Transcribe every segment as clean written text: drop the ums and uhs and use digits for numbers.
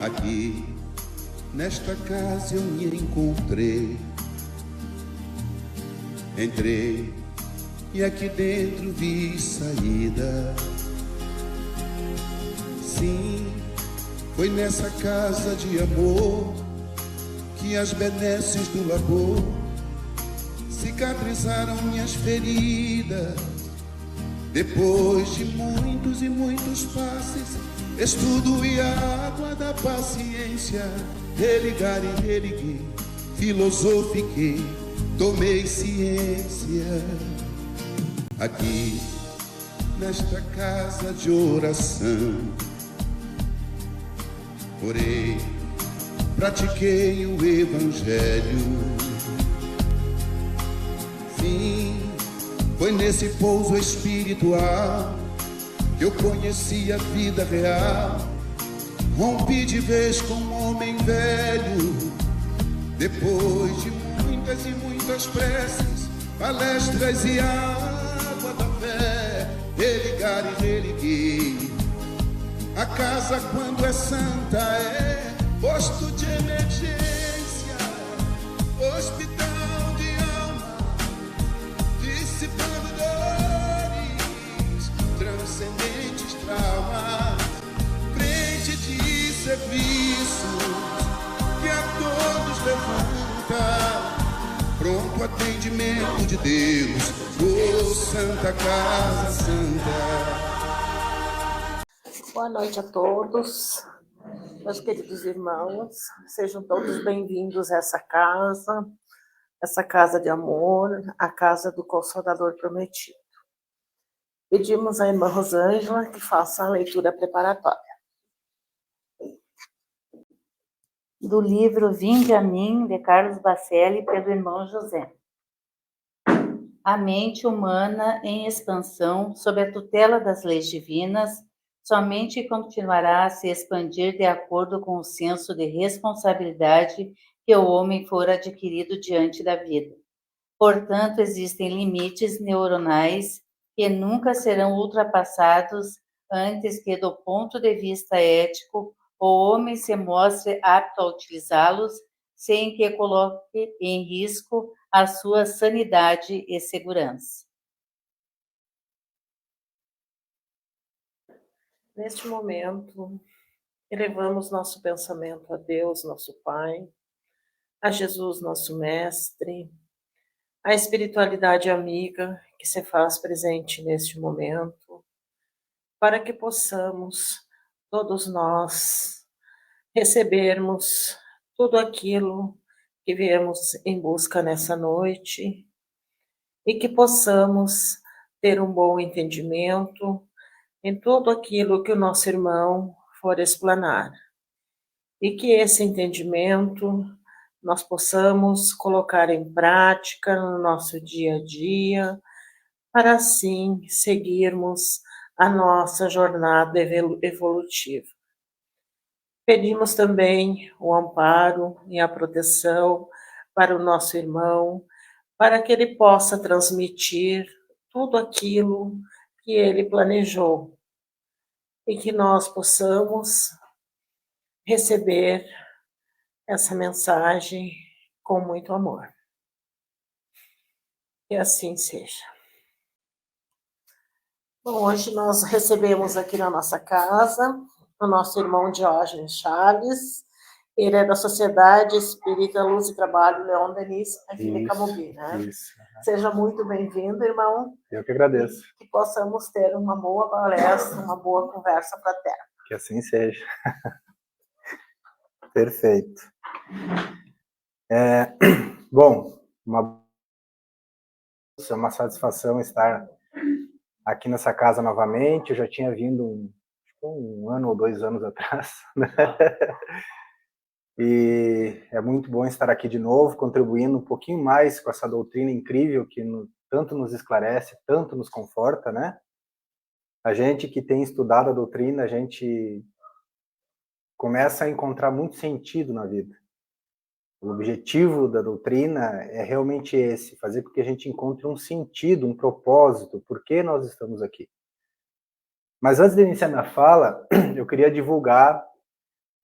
Aqui, nesta casa eu me encontrei. Entrei e aqui dentro vi saída. Sim, foi nessa casa de amor que as benesses do labor cicatrizaram minhas feridas. Depois de muitos e muitos passes, estudo e a água da paciência, religar e religuei, filosofiquei, tomei ciência. Aqui, nesta casa de oração, orei, pratiquei o evangelho. Sim, foi nesse pouso espiritual que eu conheci a vida real. Rompi de vez com um homem velho. Depois de muitas e muitas preces, palestras e água da fé, religar e religuei. A casa, quando é santa, é posto de emergência, hospital de alma, dissipando dores, transcendentes traumas, frente de serviços que a todos levanta, pronto atendimento de Deus, oh Santa Casa Santa. Boa noite a todos, meus queridos irmãos, sejam todos bem-vindos a essa casa de amor, a casa do Consolador Prometido. Pedimos à irmã Rosângela que faça a leitura preparatória. Do livro Vinde a mim, de Carlos Bacelli, pelo irmão José. A mente humana em expansão, sob a tutela das leis divinas, somente continuará a se expandir de acordo com o senso de responsabilidade que o homem for adquirido diante da vida. Portanto, existem limites neuronais que nunca serão ultrapassados antes que, do ponto de vista ético, o homem se mostre apto a utilizá-los sem que coloque em risco a sua sanidade e segurança. Neste momento, elevamos nosso pensamento a Deus, nosso Pai, a Jesus, nosso Mestre, a espiritualidade amiga que se faz presente neste momento, para que possamos, todos nós, recebermos tudo aquilo que viemos em busca nessa noite e que possamos ter um bom entendimento em tudo aquilo que o nosso irmão for explanar. E que esse entendimento nós possamos colocar em prática no nosso dia a dia, para assim seguirmos a nossa jornada evolutiva. Pedimos também o amparo e a proteção para o nosso irmão, para que ele possa transmitir tudo aquilo que ele planejou e que nós possamos receber essa mensagem com muito amor. Que assim seja. Bom, hoje nós recebemos aqui na nossa casa o nosso irmão Diógenes Chaves. Ele é da Sociedade Espírita Luz e Trabalho Leon Denis, aqui de Camobi, né? Isso. Seja muito bem-vindo, irmão. Eu que agradeço. E que possamos ter uma boa palestra, uma boa conversa fraterna. Que assim seja. Perfeito. Bom, é uma satisfação estar aqui nessa casa novamente. Eu já tinha vindo um ano ou 2 anos atrás, né? E é muito bom estar aqui de novo, contribuindo um pouquinho mais com essa doutrina incrível que tanto nos esclarece, tanto nos conforta, né? A gente que tem estudado a doutrina, a gente começa a encontrar muito sentido na vida. O objetivo da doutrina é realmente esse, fazer com que a gente encontre um sentido, um propósito, por que nós estamos aqui. Mas antes de iniciar minha fala, eu queria divulgar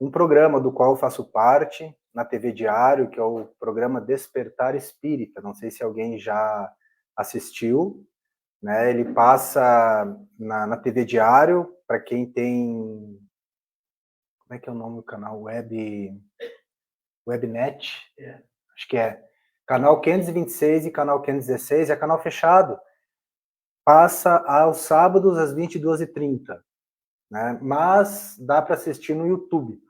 um programa do qual eu faço parte, na TV Diário, que é o programa Despertar Espírita. Não sei se alguém já assistiu, né? Ele passa na TV Diário, para quem tem... Como é que é o nome do canal? Webnet? Acho que é. Canal 526 e canal 516, é canal fechado. Passa aos sábados às 22h30, né? Mas dá para assistir no YouTube.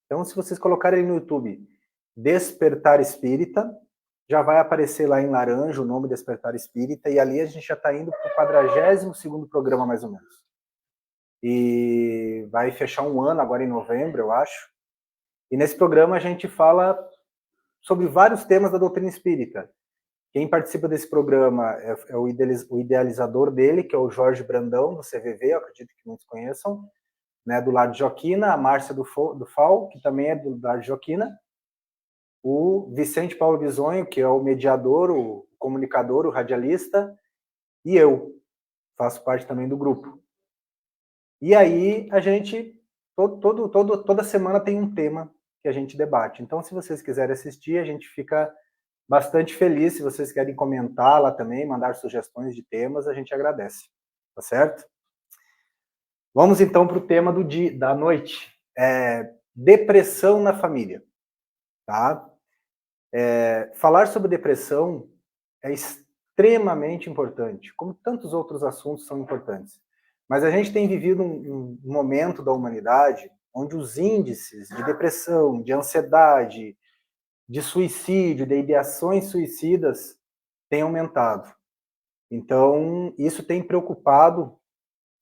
Então, se vocês colocarem no YouTube Despertar Espírita, já vai aparecer lá em laranja o nome Despertar Espírita, e ali a gente já está indo para o 42º programa, mais ou menos. E vai fechar um ano agora em novembro, eu acho. E nesse programa a gente fala sobre vários temas da doutrina espírita. Quem participa desse programa é o idealizador dele, que é o Jorge Brandão, do CVV, eu acredito que muitos conheçam, né, do Lar de Joaquina, a Márcia do FAO, que também é do Lar de Joaquina, o Vicente Paulo Bisonho, que é o mediador, o comunicador, o radialista, e eu faço parte também do grupo. E aí a gente, toda semana tem um tema que a gente debate. Então, se vocês quiserem assistir, a gente fica bastante feliz. Se vocês querem comentar lá também, mandar sugestões de temas, a gente agradece. Tá certo? Vamos então para o tema da noite. Depressão na família. Tá? Falar sobre depressão é extremamente importante, como tantos outros assuntos são importantes. Mas a gente tem vivido um momento da humanidade onde os índices de depressão, de ansiedade, de suicídio, de ideações suicidas têm aumentado. Então, isso tem preocupado,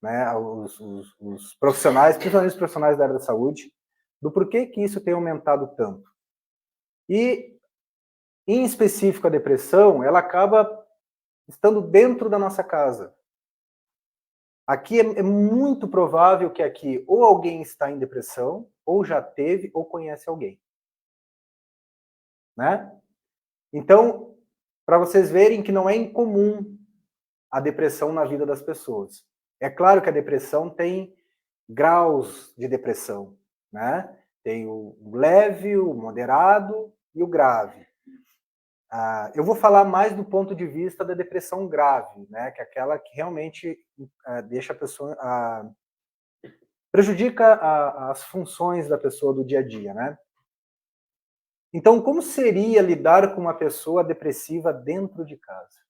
né, os profissionais, principalmente os profissionais da área da saúde, do porquê que isso tem aumentado tanto. E, em específico, a depressão, ela acaba estando dentro da nossa casa. Aqui é muito provável que aqui ou alguém está em depressão, ou já teve, ou conhece alguém. Né? Então, para vocês verem que não é incomum a depressão na vida das pessoas. É claro que a depressão tem graus de depressão, né? Tem o leve, o moderado e o grave. Eu vou falar mais do ponto de vista da depressão grave, né? Que é aquela que realmente deixa a pessoa... prejudica as funções da pessoa do dia a dia, né? Então, como seria lidar com uma pessoa depressiva dentro de casa?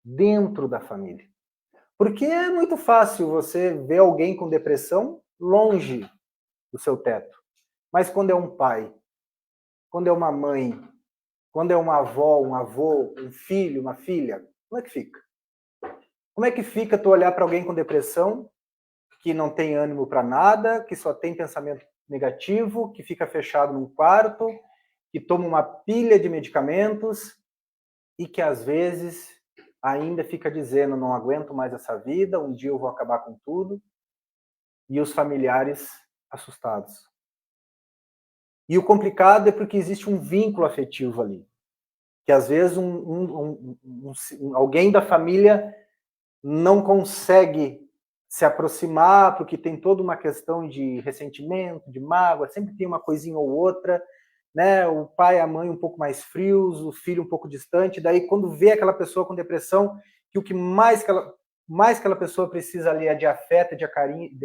Dentro da família? Porque é muito fácil você ver alguém com depressão longe do seu teto. Mas quando é um pai, quando é uma mãe, quando é uma avó, um avô, um filho, uma filha, como é que fica? Como é que fica tu olhar para alguém com depressão, que não tem ânimo para nada, que só tem pensamento negativo, que fica fechado num quarto, que toma uma pilha de medicamentos e que às vezes ainda fica dizendo: não aguento mais essa vida, um dia eu vou acabar com tudo, e os familiares assustados. E o complicado é porque existe um vínculo afetivo ali, que às vezes alguém da família não consegue se aproximar porque tem toda uma questão de ressentimento, de mágoa, sempre tem uma coisinha ou outra, né? O pai e a mãe um pouco mais frios, o filho um pouco distante, daí quando vê aquela pessoa com depressão, que o que mais que aquela pessoa precisa ali é de afeto, de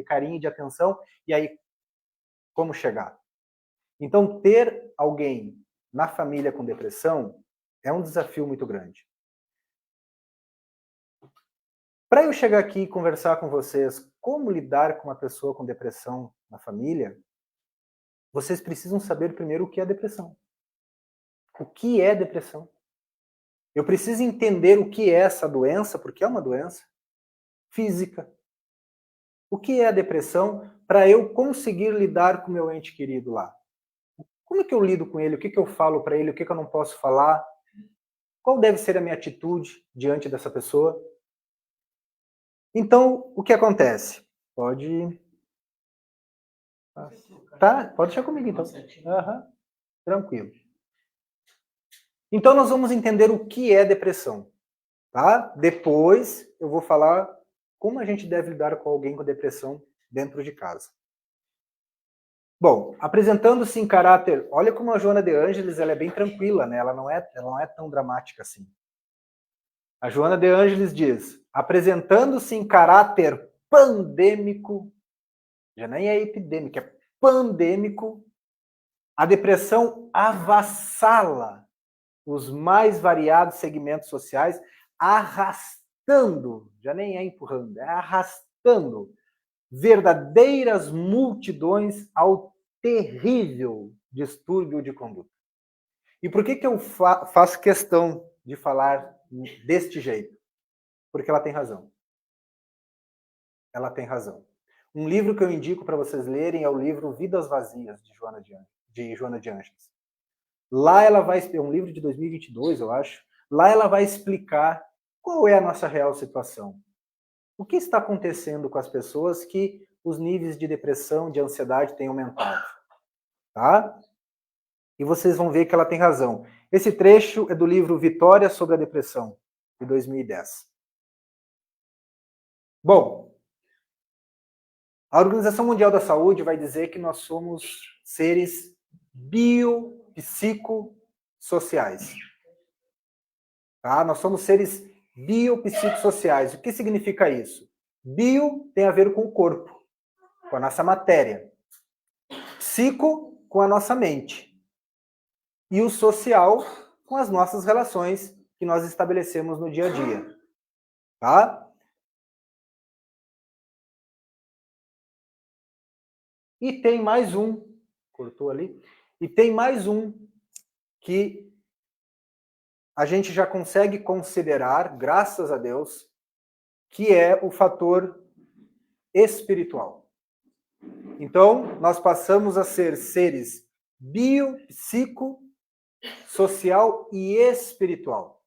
carinho e de atenção, e aí como chegar? Então, ter alguém na família com depressão é um desafio muito grande. Para eu chegar aqui e conversar com vocês como lidar com uma pessoa com depressão na família, vocês precisam saber primeiro o que é depressão. O que é depressão? Eu preciso entender o que é essa doença, porque é uma doença física. O que é a depressão para eu conseguir lidar com o meu ente querido lá? Como é que eu lido com ele? O que eu falo para ele? O que eu não posso falar? Qual deve ser a minha atitude diante dessa pessoa? Então, o que acontece? Pode... Tá? Pode deixar comigo, então. Uhum. Tranquilo. Então, nós vamos entender o que é depressão. Tá? Depois, eu vou falar como a gente deve lidar com alguém com depressão dentro de casa. Bom, apresentando-se em caráter... Olha como a Joana de Ângeles ela é bem tranquila, né? Ela não é tão dramática assim. A Joana de Ângeles diz, apresentando-se em caráter pandêmico, já nem é epidêmico, é pandêmico, a depressão avassala os mais variados segmentos sociais, arrastando, já nem é empurrando, é arrastando verdadeiras multidões ao terrível distúrbio de conduta. E por que eu faço questão de falar deste jeito? Porque ela tem razão. Ela tem razão. Um livro que eu indico para vocês lerem é o livro Vidas Vazias, de Joana de Ângeles. Lá ela vai... É um livro de 2022, eu acho. Lá ela vai explicar qual é a nossa real situação. O que está acontecendo com as pessoas que os níveis de depressão, de ansiedade têm aumentado. Tá? E vocês vão ver que ela tem razão. Esse trecho é do livro Vitória sobre a Depressão, de 2010. Bom, a Organização Mundial da Saúde vai dizer que nós somos seres biopsicossociais. Tá? Nós somos seres biopsicossociais. O que significa isso? Bio tem a ver com o corpo, com a nossa matéria. Psico, com a nossa mente. E o social, com as nossas relações que nós estabelecemos no dia a dia. Tá? E tem mais um, cortou ali, e tem mais um que a gente já consegue considerar, graças a Deus, que é o fator espiritual. Então, nós passamos a ser seres bio, psico, social e espiritual.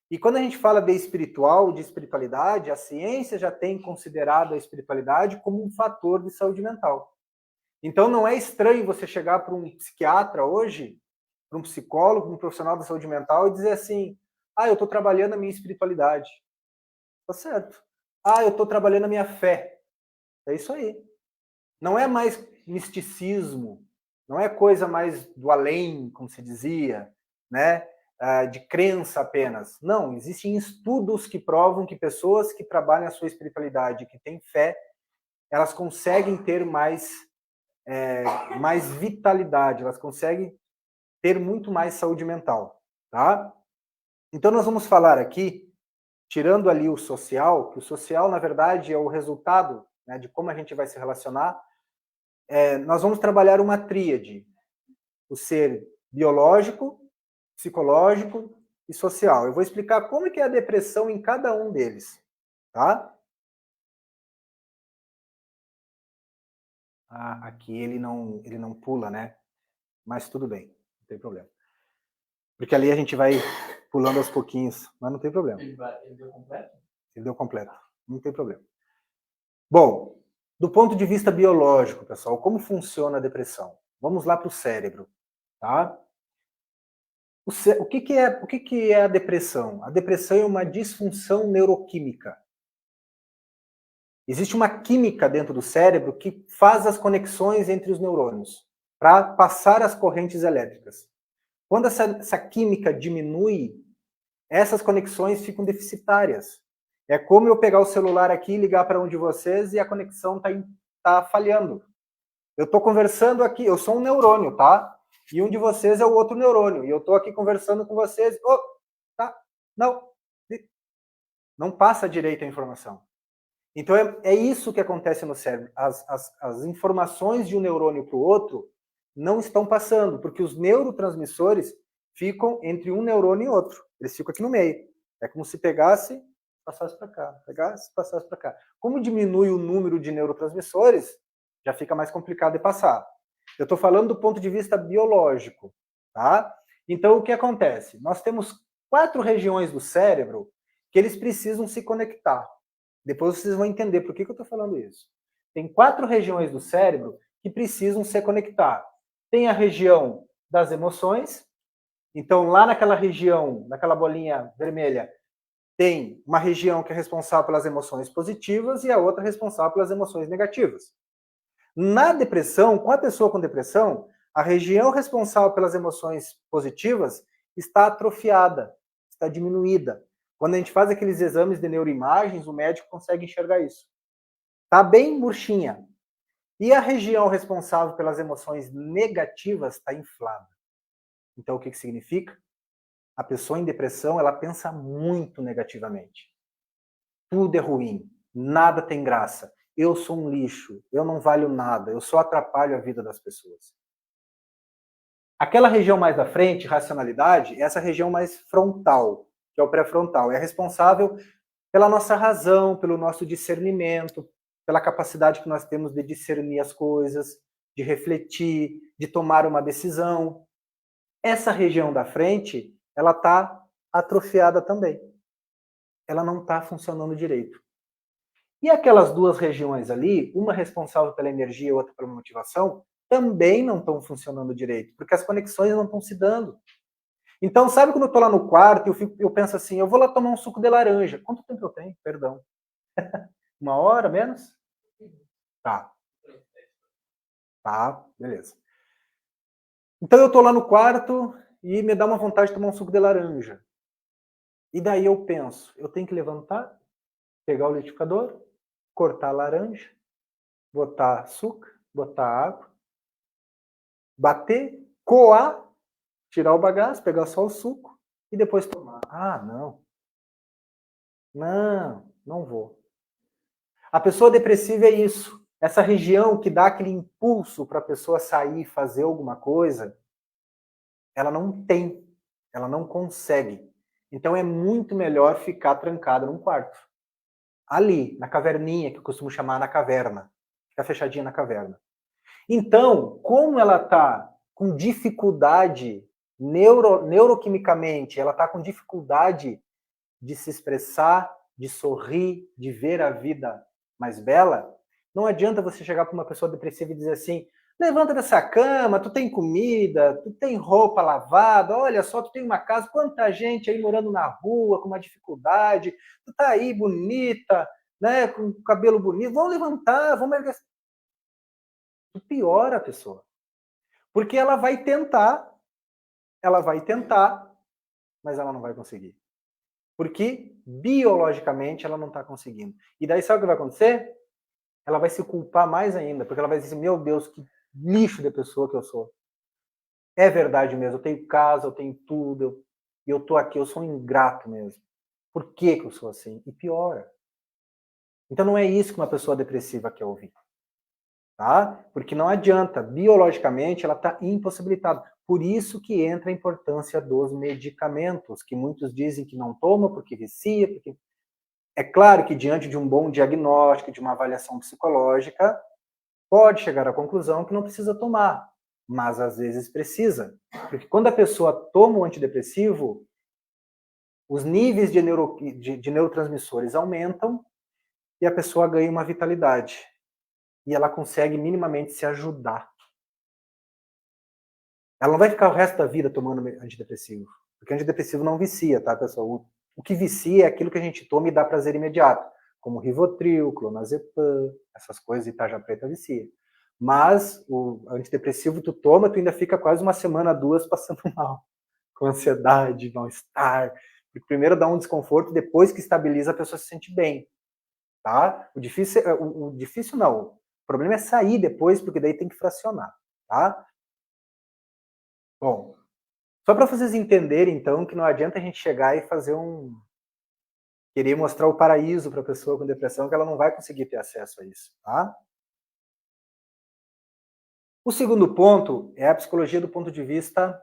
E quando a gente fala de espiritual, de espiritualidade, a ciência já tem considerado a espiritualidade como um fator de saúde mental. Então não é estranho você chegar para um psiquiatra hoje, para um psicólogo, um profissional da saúde mental e dizer assim, eu estou trabalhando a minha espiritualidade. Tá certo. Eu estou trabalhando a minha fé. É isso aí. Não é mais misticismo, não é coisa mais do além, como se dizia, né? De crença apenas. Não, existem estudos que provam que pessoas que trabalham a sua espiritualidade, que têm fé, elas conseguem ter mais vitalidade, elas conseguem ter muito mais saúde mental, tá? Então nós vamos falar aqui, tirando ali o social, que o social, na verdade, é o resultado, né, de como a gente vai se relacionar, nós vamos trabalhar uma tríade, o ser biológico, psicológico e social. Eu vou explicar como que é a depressão em cada um deles, tá? Aqui ele não pula, né? Mas tudo bem, não tem problema. Porque ali a gente vai pulando aos pouquinhos, mas não tem problema. Ele deu completo? Ele deu completo, não tem problema. Bom, do ponto de vista biológico, pessoal, como funciona a depressão? Vamos lá para o cérebro, tá? O que é a depressão? A depressão é uma disfunção neuroquímica. Existe uma química dentro do cérebro que faz as conexões entre os neurônios para passar as correntes elétricas. Quando essa química diminui, essas conexões ficam deficitárias. É como eu pegar o celular aqui e ligar para um de vocês e a conexão tá falhando. Eu estou conversando aqui, eu sou um neurônio, tá? E um de vocês é o outro neurônio. E eu estou aqui conversando com vocês. Tá? Não passa direito a informação. Então é isso que acontece no cérebro. As informações de um neurônio para o outro não estão passando, porque os neurotransmissores ficam entre um neurônio e outro. Eles ficam aqui no meio. É como se pegasse, passasse para cá, pegasse, passasse para cá. Como diminui o número de neurotransmissores, já fica mais complicado de passar. Eu estou falando do ponto de vista biológico, tá? Então o que acontece? Nós temos 4 regiões do cérebro que eles precisam se conectar. Depois vocês vão entender por que eu estou falando isso. Tem 4 regiões do cérebro que precisam se conectar. Tem a região das emoções. Então, lá naquela região, naquela bolinha vermelha, tem uma região que é responsável pelas emoções positivas e a outra responsável pelas emoções negativas. Na depressão, com a pessoa com depressão, a região responsável pelas emoções positivas está atrofiada, está diminuída. Quando a gente faz aqueles exames de neuroimagens, o médico consegue enxergar isso. Está bem murchinha. E a região responsável pelas emoções negativas está inflada. Então, o que significa? A pessoa em depressão, ela pensa muito negativamente. Tudo é ruim, nada tem graça. Eu sou um lixo, eu não valho nada, eu só atrapalho a vida das pessoas. Aquela região mais da frente, racionalidade, é essa região mais frontal, que é o pré-frontal. É responsável pela nossa razão, pelo nosso discernimento, pela capacidade que nós temos de discernir as coisas, de refletir, de tomar uma decisão. Essa região da frente, ela está atrofiada também. Ela não está funcionando direito. E aquelas duas regiões ali, uma responsável pela energia e outra pela motivação, também não estão funcionando direito, porque as conexões não estão se dando. Então, sabe quando eu estou lá no quarto e eu penso assim, eu vou lá tomar um suco de laranja. Quanto tempo eu tenho? Perdão. 1 hora, menos? Tá. Tá, beleza. Então eu estou lá no quarto e me dá uma vontade de tomar um suco de laranja. E daí eu penso, eu tenho que levantar, pegar o liquidificador, cortar a laranja, botar açúcar, botar água, bater, coar, tirar o bagaço, pegar só o suco e depois tomar. Ah, não. Não vou. A pessoa depressiva é isso. Essa região que dá aquele impulso para a pessoa sair e fazer alguma coisa, ela não tem, ela não consegue. Então é muito melhor ficar trancada num quarto. Ali, na caverninha, que eu costumo chamar na caverna. Ficar fechadinha na caverna. Então, como ela está com dificuldade neuroquimicamente, ela está com dificuldade de se expressar, de sorrir, de ver a vida mais bela, não adianta você chegar para uma pessoa depressiva e dizer assim, levanta dessa cama, tu tem comida, tu tem roupa lavada, olha só, tu tem uma casa, quanta gente aí morando na rua com uma dificuldade, tu tá aí bonita, né, com cabelo bonito, vamos levantar, vamos erguer. Tu piora a pessoa. Porque ela vai tentar, mas ela não vai conseguir. Porque biologicamente ela não está conseguindo. E daí sabe o que vai acontecer? Ela vai se culpar mais ainda, porque ela vai dizer, meu Deus, que lixo de pessoa que eu sou. É verdade mesmo, eu tenho casa, eu tenho tudo, e eu tô aqui, eu sou um ingrato mesmo. Por que eu sou assim? E piora. Então não é isso que uma pessoa depressiva quer ouvir. Tá? Porque não adianta, biologicamente ela está impossibilitada. Por isso que entra a importância dos medicamentos, que muitos dizem que não tomam porque vicia, porque... É claro que diante de um bom diagnóstico, de uma avaliação psicológica, pode chegar à conclusão que não precisa tomar, mas às vezes precisa. Porque quando a pessoa toma um antidepressivo, os níveis de neurotransmissores aumentam e a pessoa ganha uma vitalidade. E ela consegue minimamente se ajudar. Ela não vai ficar o resto da vida tomando antidepressivo. Porque antidepressivo não vicia, tá, pessoal? O que vicia é aquilo que a gente toma e dá prazer imediato. Como Rivotril, Clonazepam, essas coisas, e tarja preta vicia. Mas o antidepressivo tu toma, tu ainda fica quase 1 semana, 2 passando mal. Com ansiedade, mal-estar. Porque primeiro dá um desconforto, depois que estabiliza a pessoa se sente bem. Tá? O difícil não. O problema é sair depois, porque daí tem que fracionar, tá? Bom, só para vocês entenderem, então, que não adianta a gente chegar e fazer querer mostrar o paraíso para a pessoa com depressão, que ela não vai conseguir ter acesso a isso, tá? O segundo ponto é a psicologia do ponto de vista,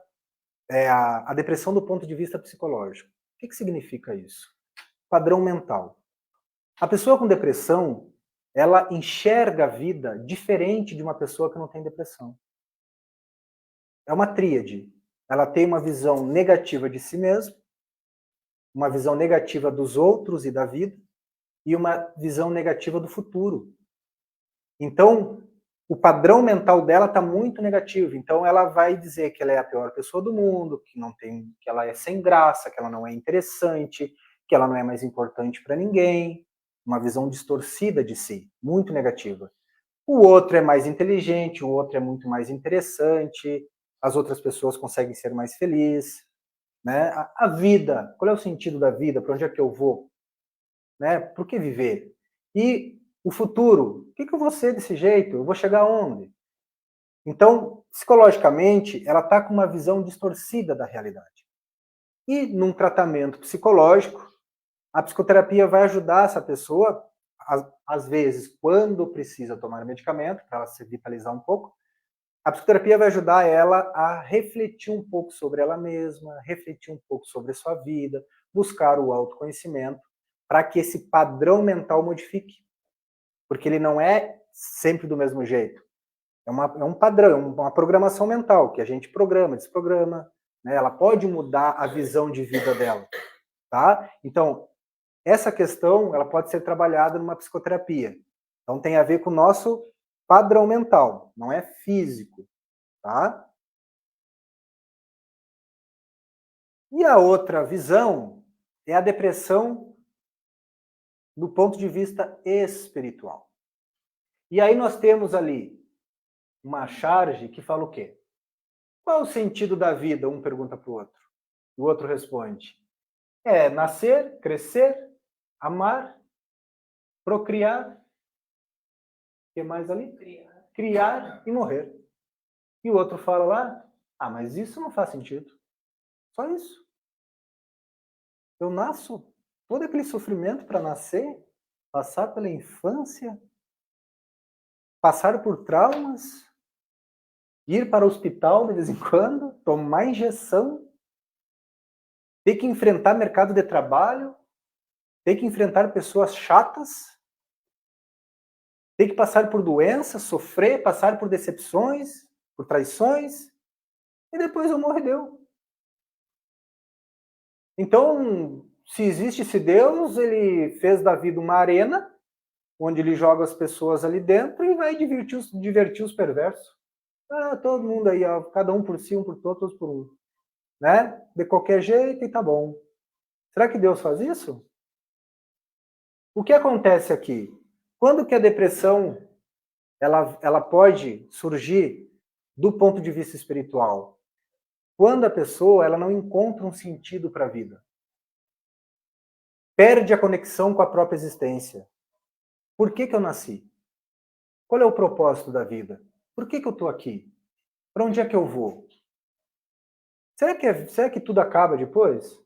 a depressão do ponto de vista psicológico. O que significa isso? Padrão mental. A pessoa com depressão, ela enxerga a vida diferente de uma pessoa que não tem depressão. É uma tríade. Ela tem uma visão negativa de si mesma, uma visão negativa dos outros e da vida, e uma visão negativa do futuro. Então, o padrão mental dela está muito negativo. Então, ela vai dizer que ela é a pior pessoa do mundo, que ela é sem graça, que ela não é interessante, que ela não é mais importante para ninguém. Uma visão distorcida de si, muito negativa. O outro é mais inteligente, o outro é muito mais interessante, as outras pessoas conseguem ser mais felizes, né? A vida, qual é o sentido da vida? Para onde é que eu vou? Né? Por que viver? E o futuro, o que eu vou ser desse jeito? Eu vou chegar aonde? Então, psicologicamente, ela está com uma visão distorcida da realidade. E num tratamento psicológico, a psicoterapia vai ajudar essa pessoa, às vezes, quando precisa tomar medicamento, para ela se vitalizar um pouco, a psicoterapia vai ajudar ela a refletir um pouco sobre ela mesma, refletir um pouco sobre a sua vida, buscar o autoconhecimento, para que esse padrão mental modifique. Porque ele não é sempre do mesmo jeito. É um padrão, uma programação mental, que a gente programa, desprograma, né? Ela pode mudar a visão de vida dela. Tá? Então, essa questão ela pode ser trabalhada numa psicoterapia. Então, tem a ver com o nosso padrão mental, não é físico. Tá? E a outra visão é a depressão do ponto de vista espiritual. E aí nós temos ali uma charge que fala o quê? Qual é o sentido da vida? Um pergunta para o outro. O outro responde. É nascer, crescer, amar, procriar. O que mais ali? Criar e morrer. E o outro fala lá, mas isso não faz sentido. Só isso. Eu nasço, todo aquele sofrimento para nascer, passar pela infância, passar por traumas, ir para o hospital de vez em quando, tomar injeção, ter que enfrentar mercado de trabalho, ter que enfrentar pessoas chatas, ter que passar por doenças, sofrer, passar por decepções, por traições, e depois eu morro e deu. Então, se existe esse Deus, ele fez da vida uma arena, onde ele joga as pessoas ali dentro e vai divertir os perversos. Todo mundo aí, ó, cada um por si, um por todos por um. Né? De qualquer jeito e tá bom. Será que Deus faz isso? O que acontece aqui? Quando que a depressão ela pode surgir do ponto de vista espiritual? Quando a pessoa ela não encontra um sentido para a vida. Perde a conexão com a própria existência. Por que eu nasci? Qual é o propósito da vida? Por que eu estou aqui? Para onde é que eu vou? Será que tudo acaba depois?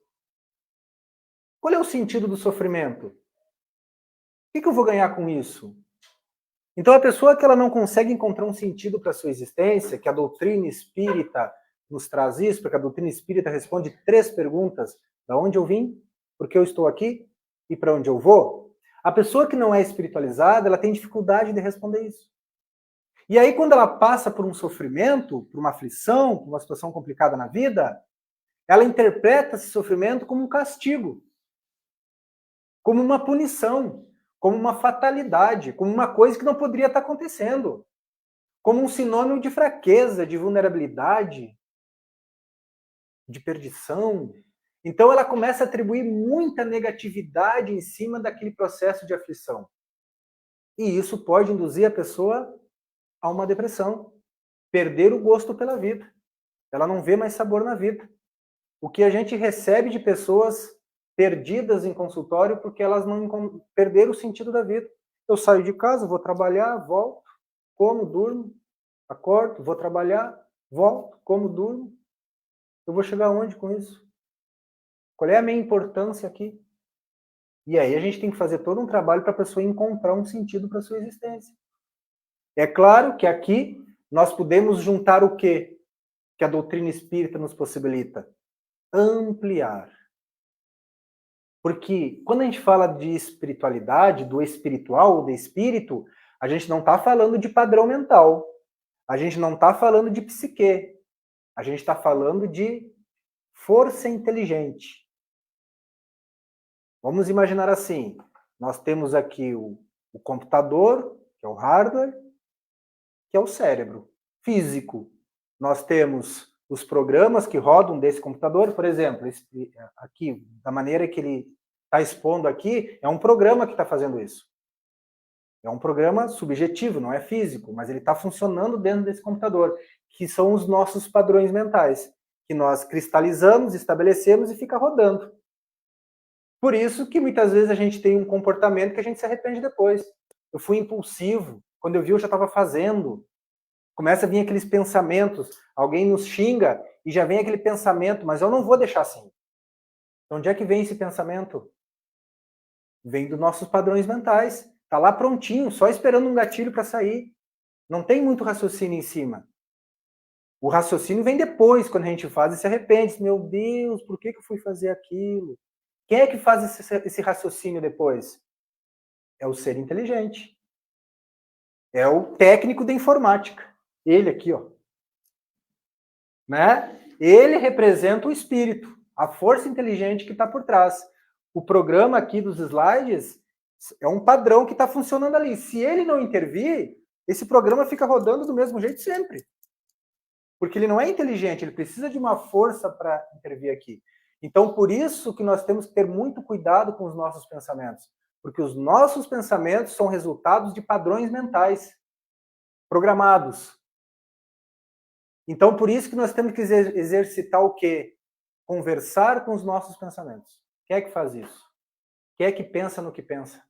Qual é o sentido do sofrimento? O que eu vou ganhar com isso? Então, a pessoa que ela não consegue encontrar um sentido para a sua existência, que a doutrina espírita nos traz isso, porque a doutrina espírita responde 3 perguntas: da onde eu vim, por que eu estou aqui e para onde eu vou? A pessoa que não é espiritualizada, ela tem dificuldade de responder isso. E aí, quando ela passa por um sofrimento, por uma aflição, por uma situação complicada na vida, ela interpreta esse sofrimento como um castigo, como uma punição, como uma fatalidade, como uma coisa que não poderia estar acontecendo, como um sinônimo de fraqueza, de vulnerabilidade, de perdição. Então, ela começa a atribuir muita negatividade em cima daquele processo de aflição. E isso pode induzir a pessoa a uma depressão, perder o gosto pela vida. Ela não vê mais sabor na vida. O que a gente recebe de pessoas perdidas em consultório porque elas não perderam o sentido da vida. Eu saio de casa, vou trabalhar, volto, como, durmo, acordo, vou trabalhar, volto, como, durmo. Eu vou chegar aonde com isso? Qual é a minha importância aqui? E aí a gente tem que fazer todo um trabalho para a pessoa encontrar um sentido para a sua existência. É claro que aqui nós podemos juntar o quê? Que a doutrina espírita nos possibilita? Ampliar. Porque quando a gente fala de espiritualidade, do espiritual ou do espírito, a gente não está falando de padrão mental. A gente não está falando de psique. A gente está falando de força inteligente. Vamos imaginar assim, nós temos aqui o computador, que é o hardware, que é o cérebro físico. Nós temos os programas que rodam desse computador, por exemplo, aqui, da maneira que ele está expondo aqui, é um programa que está fazendo isso. É um programa subjetivo, não é físico, mas ele está funcionando dentro desse computador, que são os nossos padrões mentais, que nós cristalizamos, estabelecemos e fica rodando. Por isso que muitas vezes a gente tem um comportamento que a gente se arrepende depois. Eu fui impulsivo, quando eu vi eu já estava fazendo. Começa a vir aqueles pensamentos, alguém nos xinga e já vem aquele pensamento, mas eu não vou deixar assim. Então, onde é que vem esse pensamento? Vem dos nossos padrões mentais. Está lá prontinho, só esperando um gatilho para sair. Não tem muito raciocínio em cima. O raciocínio vem depois, quando a gente faz e se arrepende. Meu Deus, por que eu fui fazer aquilo? Quem é que faz esse raciocínio depois? É o ser inteligente. É o técnico da informática. Ele aqui, ó. Né? Ele representa o espírito, a força inteligente que está por trás. O programa aqui dos slides é um padrão que está funcionando ali. Se ele não intervir, esse programa fica rodando do mesmo jeito sempre. Porque ele não é inteligente, ele precisa de uma força para intervir aqui. Então, por isso que nós temos que ter muito cuidado com os nossos pensamentos. Porque os nossos pensamentos são resultados de padrões mentais programados. Então, por isso que nós temos que exercitar o quê? Conversar com os nossos pensamentos. Quem é que faz isso? Quem é que pensa no que pensa?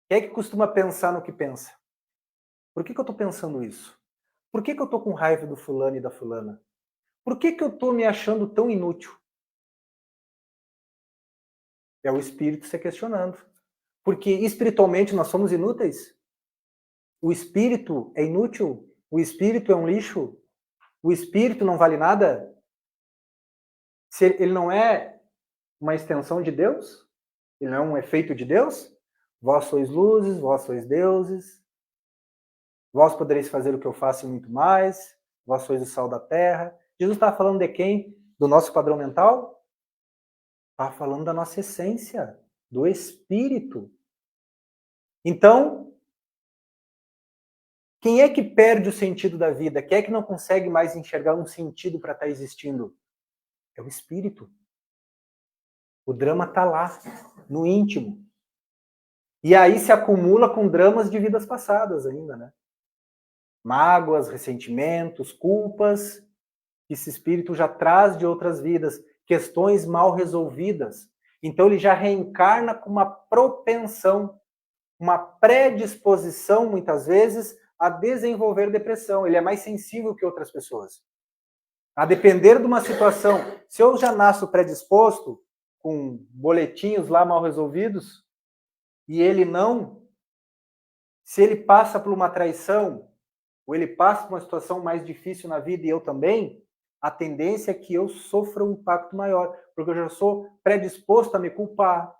Quem é que costuma pensar no que pensa? Por que eu estou pensando isso? Por que eu estou com raiva do fulano e da fulana? Por que eu estou me achando tão inútil? É o espírito se questionando. Porque espiritualmente nós somos inúteis? O espírito é inútil? O espírito é um lixo? O espírito não vale nada? Se ele não é uma extensão de Deus? Ele não é um efeito de Deus? Vós sois luzes, vós sois deuses. Vós podereis fazer o que eu faço e muito mais. Vós sois o sal da terra. Jesus está falando de quem? Do nosso padrão mental? Está falando da nossa essência, do espírito. Então, quem é que perde o sentido da vida? Quem é que não consegue mais enxergar um sentido para estar existindo? É o espírito. O drama está lá, no íntimo. E aí se acumula com dramas de vidas passadas ainda, né? Mágoas, ressentimentos, culpas, que esse espírito já traz de outras vidas, questões mal resolvidas. Então ele já reencarna com uma propensão, uma predisposição, muitas vezes, a desenvolver depressão. Ele é mais sensível que outras pessoas. A depender de uma situação, se eu já nasço predisposto, com boletinhos lá mal resolvidos, e ele não, se ele passa por uma traição, ou ele passa por uma situação mais difícil na vida e eu também, a tendência é que eu sofra um impacto maior, porque eu já sou predisposto a me culpar,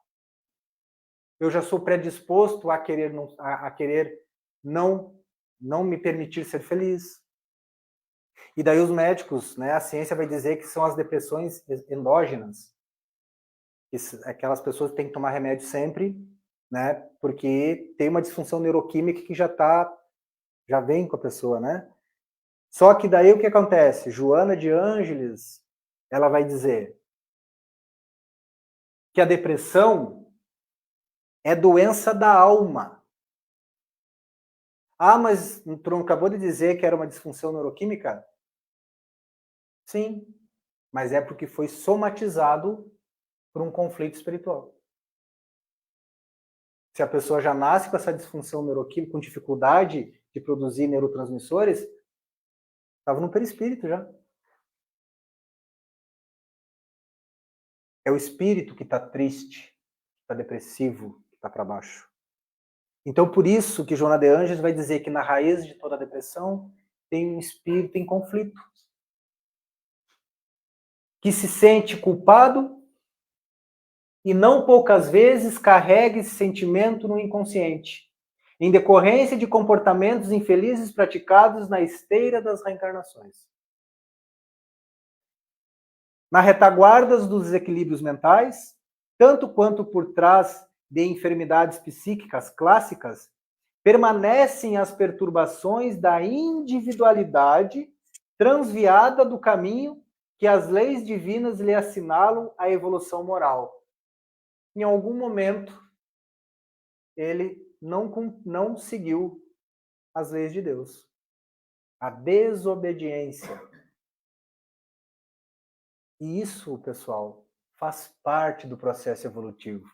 eu já sou predisposto a querer não me permitir ser feliz. E daí os médicos, né, a ciência vai dizer que são as depressões endógenas. Aquelas pessoas que têm que tomar remédio sempre, né, porque tem uma disfunção neuroquímica que já vem com a pessoa, né? Só que daí o que acontece? Joana de Ângeles, ela vai dizer que a depressão é doença da alma. Ah, mas tu não acabou de dizer que era uma disfunção neuroquímica? Sim, mas é porque foi somatizado por um conflito espiritual. Se a pessoa já nasce com essa disfunção neuroquímica, com dificuldade de produzir neurotransmissores, estava no perispírito já. É o espírito que está triste, que está depressivo, que está para baixo. Então, por isso que Joana de Ângeles vai dizer que na raiz de toda a depressão tem um espírito em conflito, que se sente culpado e não poucas vezes carrega esse sentimento no inconsciente, em decorrência de comportamentos infelizes praticados na esteira das reencarnações. Na retaguarda dos desequilíbrios mentais, tanto quanto por trás de enfermidades psíquicas clássicas, permanecem as perturbações da individualidade transviada do caminho que as leis divinas lhe assinalam a evolução moral. Em algum momento, ele não seguiu as leis de Deus. A desobediência. E isso, pessoal, faz parte do processo evolutivo.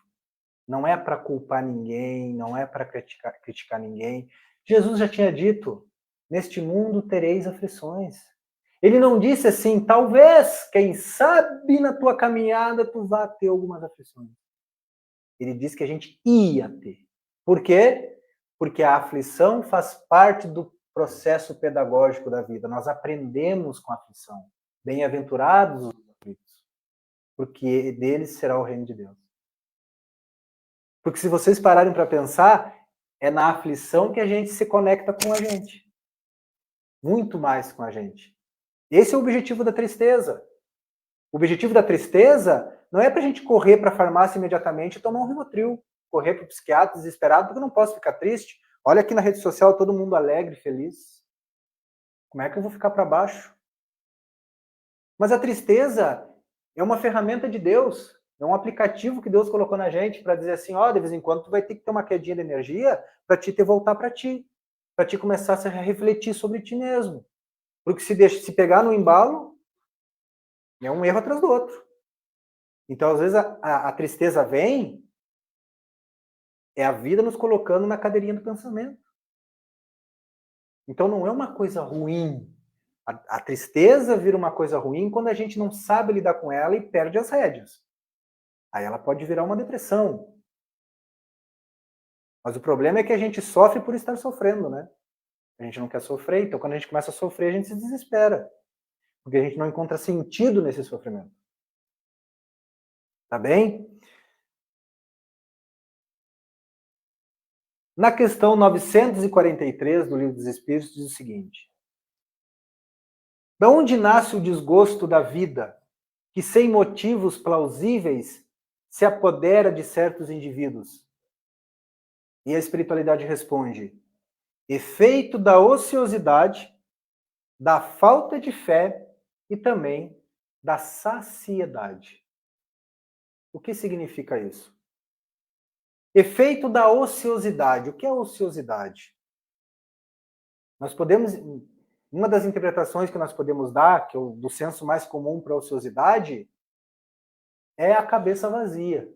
Não é para culpar ninguém, não é para criticar ninguém. Jesus já tinha dito, neste mundo tereis aflições. Ele não disse assim, talvez, quem sabe na tua caminhada tu vá ter algumas aflições. Ele disse que a gente ia ter. Por quê? Porque a aflição faz parte do processo pedagógico da vida. Nós aprendemos com a aflição. Bem-aventurados os aflitos, porque deles será o reino de Deus. Porque se vocês pararem para pensar, é na aflição que a gente se conecta com a gente. Muito mais com a gente. Esse é o objetivo da tristeza. O objetivo da tristeza não é para a gente correr para a farmácia imediatamente e tomar um Rivotril, correr para o psiquiatra desesperado, porque eu não posso ficar triste. Olha aqui na rede social, todo mundo alegre, feliz. Como é que eu vou ficar para baixo? Mas a tristeza é uma ferramenta de Deus. É um aplicativo que Deus colocou na gente para dizer assim, ó, de vez em quando tu vai ter que ter uma quedinha de energia para te ter voltar para ti começar a refletir sobre ti mesmo. Porque se pegar no embalo, é um erro atrás do outro. Então, às vezes, a tristeza vem, é a vida nos colocando na cadeirinha do pensamento. Então, não é uma coisa ruim. A tristeza vira uma coisa ruim quando a gente não sabe lidar com ela e perde as rédeas. Aí ela pode virar uma depressão. Mas o problema é que a gente sofre por estar sofrendo, né? A gente não quer sofrer, então quando a gente começa a sofrer, a gente se desespera. Porque a gente não encontra sentido nesse sofrimento. Tá bem? Na questão 943 do Livro dos Espíritos diz o seguinte: da onde nasce o desgosto da vida, que sem motivos plausíveis se apodera de certos indivíduos? E a espiritualidade responde: efeito da ociosidade, da falta de fé e também da saciedade. O que significa isso? Efeito da ociosidade. O que é ociosidade? Nós podemos, uma das interpretações que nós podemos dar, que é do senso mais comum para a ociosidade, é a cabeça vazia.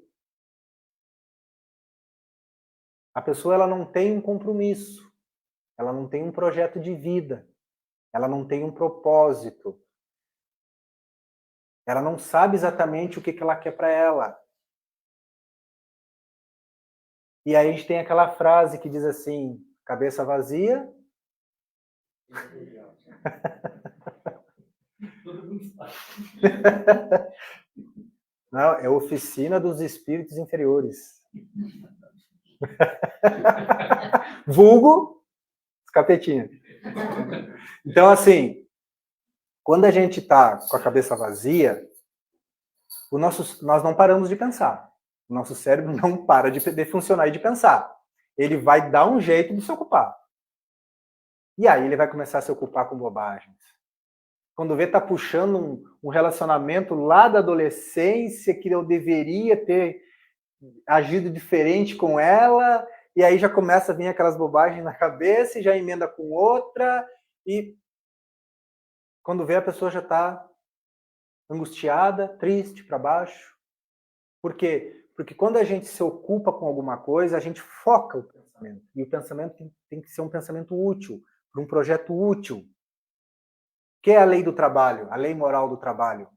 A pessoa ela não tem um compromisso, ela não tem um projeto de vida, ela não tem um propósito, ela não sabe exatamente o que ela quer para ela. E aí a gente tem aquela frase que diz assim, cabeça vazia... Não, é oficina dos espíritos inferiores. Vulgo os capetinhos. Então, assim, quando a gente está com a cabeça vazia, nós não paramos de pensar. O nosso cérebro não para de funcionar e de pensar. Ele vai dar um jeito de se ocupar. E aí ele vai começar a se ocupar com bobagens. Quando vê, tá puxando um relacionamento lá da adolescência que eu deveria ter agido diferente com ela, e aí já começa a vir aquelas bobagens na cabeça e já emenda com outra, e quando vê a pessoa já está angustiada, triste, para baixo. Por quê? Porque quando a gente se ocupa com alguma coisa, a gente foca o pensamento. E o pensamento tem que ser um pensamento útil, para um projeto útil. O que é a lei do trabalho? A lei moral do trabalho.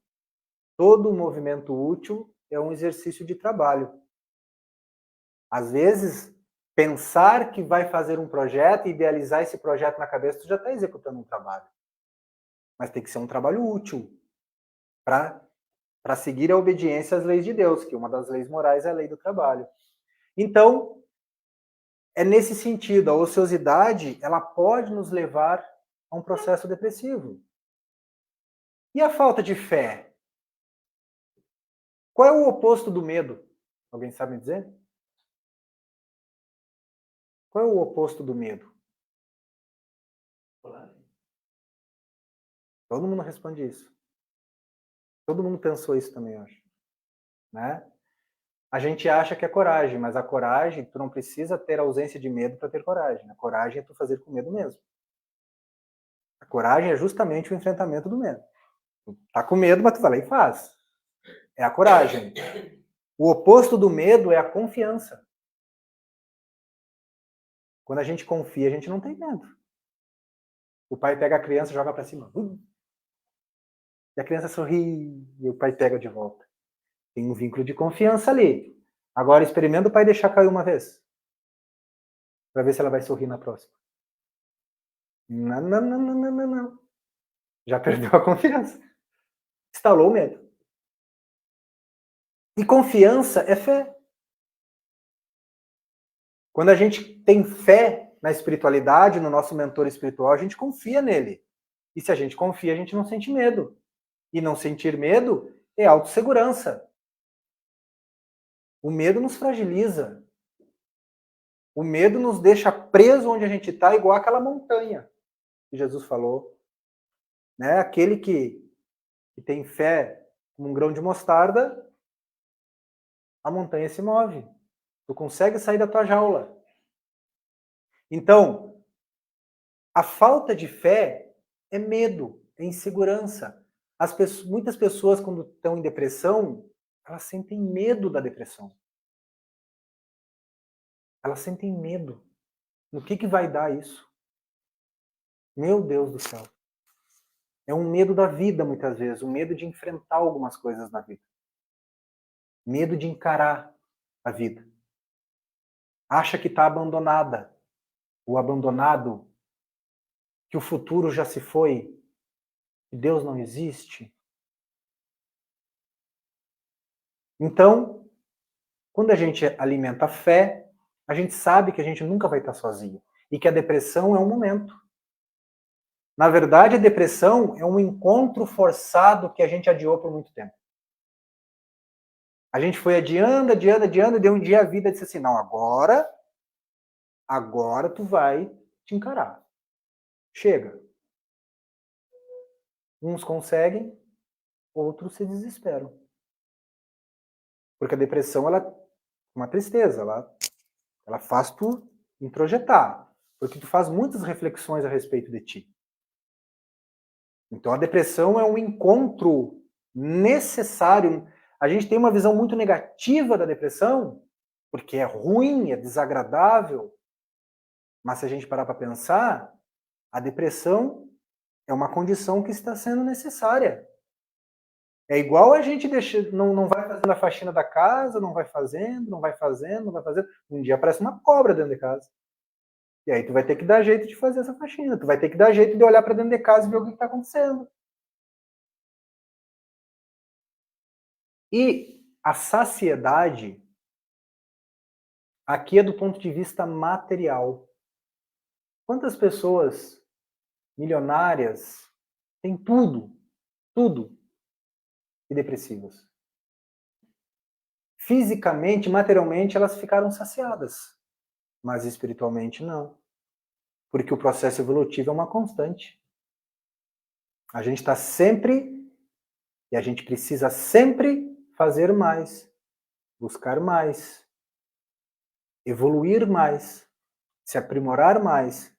Todo movimento útil é um exercício de trabalho. Às vezes, pensar que vai fazer um projeto e idealizar esse projeto na cabeça, tu já está executando um trabalho. Mas tem que ser um trabalho útil para seguir a obediência às leis de Deus, que uma das leis morais é a lei do trabalho. Então, é nesse sentido, a ociosidade, ela pode nos levar a um processo depressivo. E a falta de fé? Qual é o oposto do medo? Alguém sabe me dizer? Qual é o oposto do medo? Todo mundo responde isso. Todo mundo pensou isso também, eu acho. Né? A gente acha que é coragem, mas a coragem, tu não precisa ter ausência de medo para ter coragem. A coragem é tu fazer com medo mesmo. A coragem é justamente o enfrentamento do medo. Tu tá com medo, mas tu vai lá e faz. É a coragem. O oposto do medo é a confiança. Quando a gente confia, a gente não tem medo. O pai pega a criança e joga para cima. E a criança sorri e o pai pega de volta. Tem um vínculo de confiança ali. Agora experimenta o pai deixar cair uma vez. Para ver se ela vai sorrir na próxima. Não, não, não, não, não, não. Já perdeu a confiança. Instalou o medo. E confiança é fé. Quando a gente tem fé na espiritualidade, no nosso mentor espiritual, a gente confia nele. E se a gente confia, a gente não sente medo. E não sentir medo é autossegurança. O medo nos fragiliza. O medo nos deixa preso onde a gente está, igual aquela montanha que Jesus falou. Né? Aquele que tem fé como um grão de mostarda, a montanha se move. Tu consegue sair da tua jaula. Então, a falta de fé é medo, é insegurança. Muitas pessoas, quando estão em depressão, elas sentem medo da depressão. Elas sentem medo. No que vai dar isso? Meu Deus do céu. É um medo da vida, muitas vezes. Um medo de enfrentar algumas coisas na vida. Medo de encarar a vida. Acha que está abandonada. Ou abandonado. Que o futuro já se foi. Que Deus não existe. Então, quando a gente alimenta a fé, a gente sabe que a gente nunca vai estar sozinho. E que a depressão é um momento. Na verdade, a depressão é um encontro forçado que a gente adiou por muito tempo. A gente foi adiando, e deu um dia a vida disse assim, não, agora tu vai te encarar. Chega. Uns conseguem, outros se desesperam. Porque a depressão, ela é uma tristeza, ela faz tu introjetar, porque tu faz muitas reflexões a respeito de ti. Então a depressão é um encontro necessário. A gente tem uma visão muito negativa da depressão, porque é ruim, é desagradável. Mas se a gente parar para pensar, a depressão é uma condição que está sendo necessária. É igual a gente não vai fazendo a faxina da casa, não vai fazendo. Um dia aparece uma cobra dentro de casa. E aí tu vai ter que dar jeito de fazer essa faxina. Tu vai ter que dar jeito de olhar para dentro de casa e ver o que está acontecendo. E a saciedade aqui é do ponto de vista material. Quantas pessoas milionárias têm tudo, e depressivas? Fisicamente, materialmente, elas ficaram saciadas, mas espiritualmente não. Porque o processo evolutivo é uma constante. A gente está sempre, e a gente precisa sempre fazer mais, buscar mais, evoluir mais, se aprimorar mais.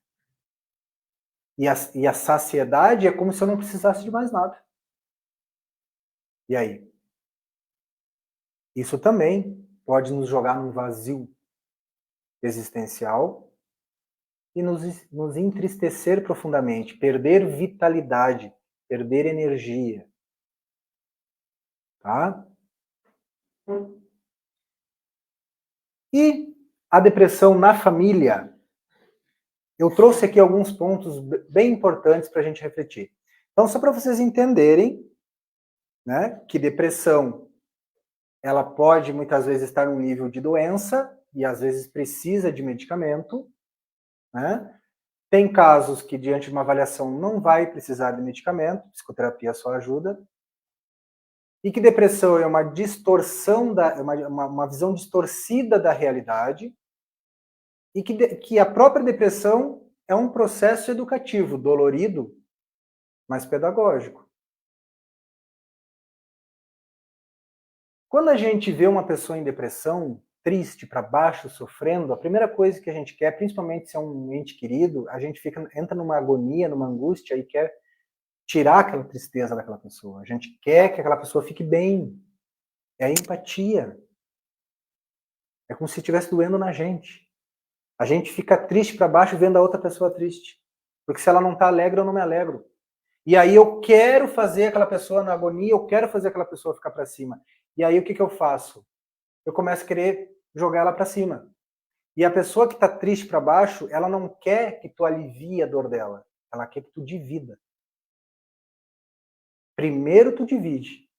E a saciedade é como se eu não precisasse de mais nada. E aí? Isso também pode nos jogar num vazio existencial e nos entristecer profundamente, perder vitalidade, perder energia. Tá? E a depressão na família? Eu trouxe aqui alguns pontos bem importantes para a gente refletir. Então, só para vocês entenderem, né, que depressão ela pode muitas vezes estar num nível de doença e às vezes precisa de medicamento, né? Tem casos que diante de uma avaliação não vai precisar de medicamento, psicoterapia só ajuda. E que depressão é uma distorção, uma visão distorcida da realidade, e que a própria depressão é um processo educativo, dolorido, mas pedagógico. Quando a gente vê uma pessoa em depressão, triste, para baixo, sofrendo, a primeira coisa que a gente quer, principalmente se é um ente querido, a gente entra numa agonia, numa angústia e quer tirar aquela tristeza daquela pessoa. A gente quer que aquela pessoa fique bem. É a empatia. É como se estivesse doendo na gente. A gente fica triste para baixo vendo a outra pessoa triste. Porque se ela não está alegre, eu não me alegro. E aí eu quero fazer aquela pessoa na agonia, eu quero fazer aquela pessoa ficar para cima. E aí o que eu faço? Eu começo a querer jogar ela para cima. E a pessoa que está triste para baixo, ela não quer que tu alivie a dor dela. Ela quer que tu divida. Primeiro tu divide.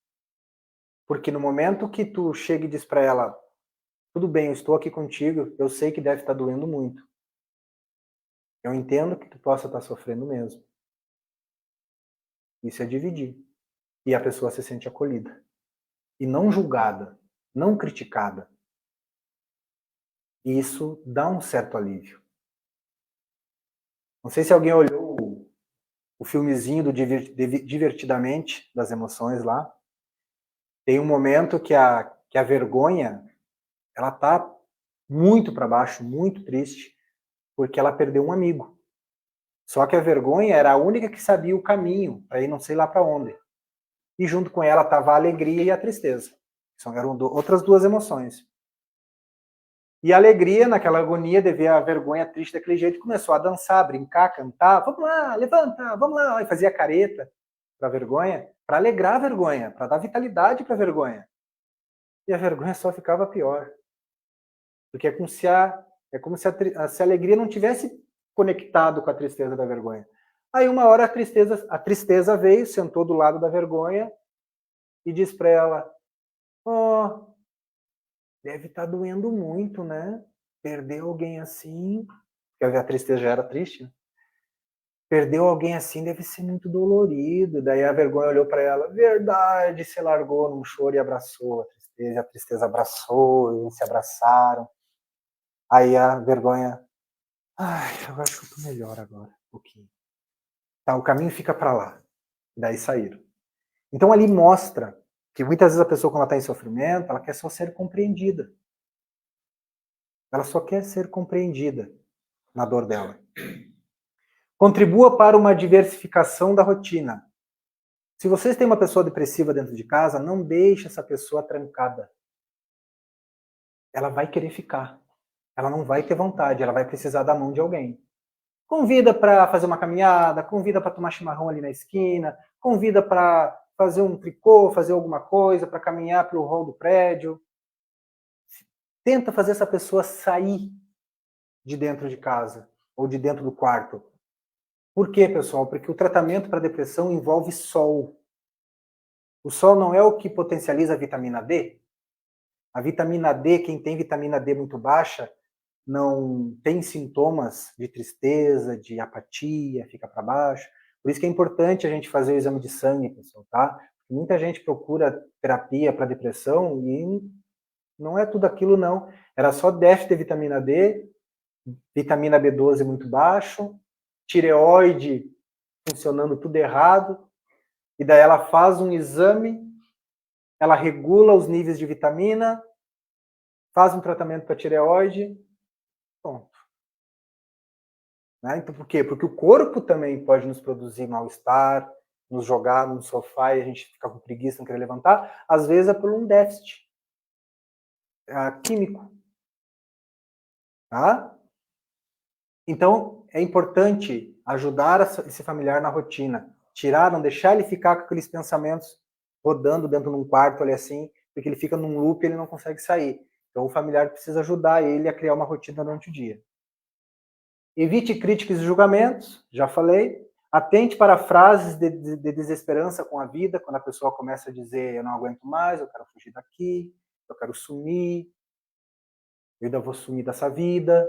Porque no momento que tu chega e diz para ela, tudo bem, eu estou aqui contigo, eu sei que deve estar doendo muito. Eu entendo que tu possa estar sofrendo mesmo. Isso é dividir. E a pessoa se sente acolhida. E não julgada, não criticada. E isso dá um certo alívio. Não sei se alguém olhou o filmezinho do Divertidamente, das emoções lá. Tem um momento que a vergonha, ela tá muito para baixo, muito triste, porque ela perdeu um amigo. Só que a vergonha era a única que sabia o caminho para ir não sei lá para onde. E junto com ela estava a alegria e a tristeza. Eram outras duas emoções. E a alegria, naquela agonia de ver a vergonha triste daquele jeito, começou a dançar, brincar, cantar. Vamos lá, levanta, vamos lá. E fazia careta para a vergonha, para alegrar a vergonha, para dar vitalidade para a vergonha. E a vergonha só ficava pior. Porque é como se a alegria não tivesse conectado com a tristeza da vergonha. Aí uma hora a tristeza veio, sentou do lado da vergonha e disse para ela, deve estar doendo muito, né? Perder alguém assim, porque a tristeza já era triste, né? Perdeu alguém assim deve ser muito dolorido. Daí a vergonha olhou para ela, verdade, se largou num choro e abraçou a tristeza, e a tristeza abraçou, e eles se abraçaram. Aí a vergonha, eu acho que eu tô melhor agora, um pouquinho. Tá, o caminho fica para lá. Daí saíram. Então ali mostra que muitas vezes a pessoa, quando ela está em sofrimento, ela quer só ser compreendida. Ela só quer ser compreendida na dor dela. Contribua para uma diversificação da rotina. Se vocês têm uma pessoa depressiva dentro de casa, não deixe essa pessoa trancada. Ela vai querer ficar. Ela não vai ter vontade, ela vai precisar da mão de alguém. Convida para fazer uma caminhada, convida para tomar chimarrão ali na esquina, convida para fazer um tricô, fazer alguma coisa, para caminhar pelo hall do prédio. Tenta fazer essa pessoa sair de dentro de casa ou de dentro do quarto. Por quê, pessoal? Porque o tratamento para depressão envolve sol. O sol não é o que potencializa a vitamina D? A vitamina D, quem tem vitamina D muito baixa, não tem sintomas de tristeza, de apatia, fica para baixo. Por isso que é importante a gente fazer o exame de sangue, pessoal, tá? Muita gente procura terapia para depressão e não é tudo aquilo, não. Era só déficit de vitamina D, vitamina B12 muito baixo, tireoide funcionando tudo errado, e daí ela faz um exame, ela regula os níveis de vitamina, faz um tratamento para tireoide, pronto. Né? Então, por quê? Porque o corpo também pode nos produzir mal-estar, nos jogar no sofá e a gente fica com preguiça, não querer levantar. Às vezes é por um déficit químico. Tá? Então, é importante ajudar esse familiar na rotina. Tirar, não deixar ele ficar com aqueles pensamentos rodando dentro de um quarto ali assim, porque ele fica num loop e ele não consegue sair. Então, o familiar precisa ajudar ele a criar uma rotina durante o dia. Evite críticas e julgamentos, já falei. Atente para frases de desesperança com a vida, quando a pessoa começa a dizer eu não aguento mais, eu quero fugir daqui, eu quero sumir, eu ainda vou sumir dessa vida.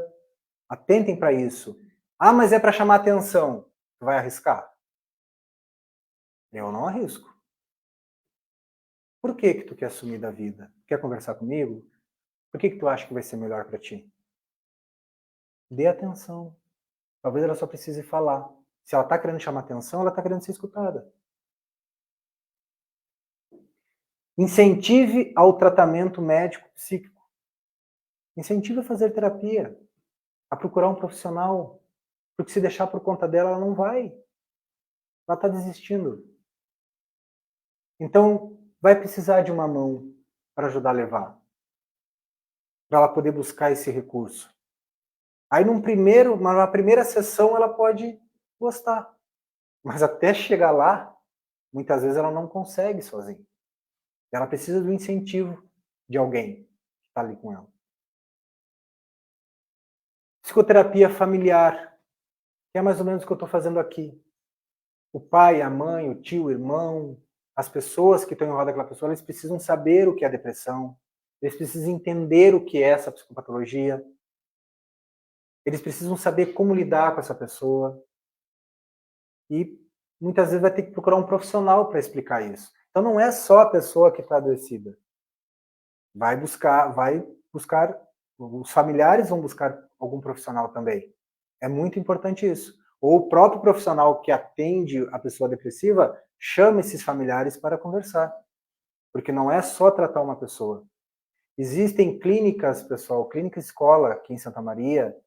Atentem para isso. Mas é para chamar atenção. Tu vai arriscar? Eu não arrisco. Por que tu quer sumir da vida? Quer conversar comigo? Por que tu acha que vai ser melhor para ti? Dê atenção. Talvez ela só precise falar. Se ela está querendo chamar atenção, ela está querendo ser escutada. Incentive ao tratamento médico psíquico. Incentive a fazer terapia, a procurar um profissional, porque se deixar por conta dela, ela não vai. Ela está desistindo. Então, vai precisar de uma mão para ajudar a levar, para ela poder buscar esse recurso. Aí, numa primeira sessão, ela pode gostar, mas até chegar lá, muitas vezes ela não consegue sozinha. Ela precisa do incentivo de alguém que está ali com ela. Psicoterapia familiar, que é mais ou menos o que eu estou fazendo aqui. O pai, a mãe, o tio, o irmão, as pessoas que estão em roda daquela pessoa, eles precisam saber o que é depressão, eles precisam entender o que é essa psicopatologia, eles precisam saber como lidar com essa pessoa. E muitas vezes vai ter que procurar um profissional para explicar isso. Então não é só a pessoa que está adoecida. Vai buscar, os familiares vão buscar algum profissional também. É muito importante isso. Ou o próprio profissional que atende a pessoa depressiva chama esses familiares para conversar. Porque não é só tratar uma pessoa. Existem clínicas, pessoal, clínica escola aqui em Santa Maria,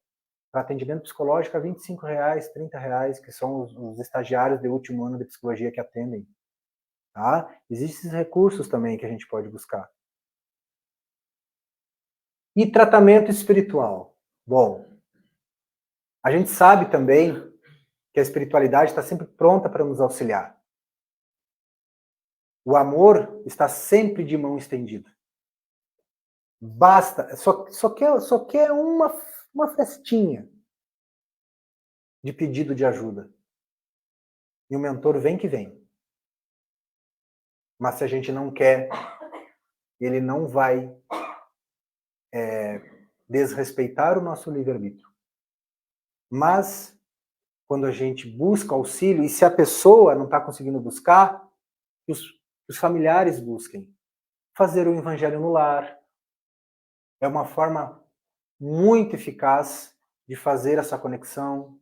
para atendimento psicológico a R$25, R$30, que são os estagiários de último ano de psicologia que atendem. Tá? Existem esses recursos também que a gente pode buscar. E tratamento espiritual. Bom, a gente sabe também que a espiritualidade está sempre pronta para nos auxiliar. O amor está sempre de mão estendida. Basta, só quer uma festinha de pedido de ajuda. E o mentor vem que vem. Mas se a gente não quer, ele não vai desrespeitar o nosso livre-arbítrio. Mas, quando a gente busca auxílio, e se a pessoa não está conseguindo buscar, os familiares busquem. Fazer o evangelho no lar é uma forma muito eficaz de fazer essa conexão.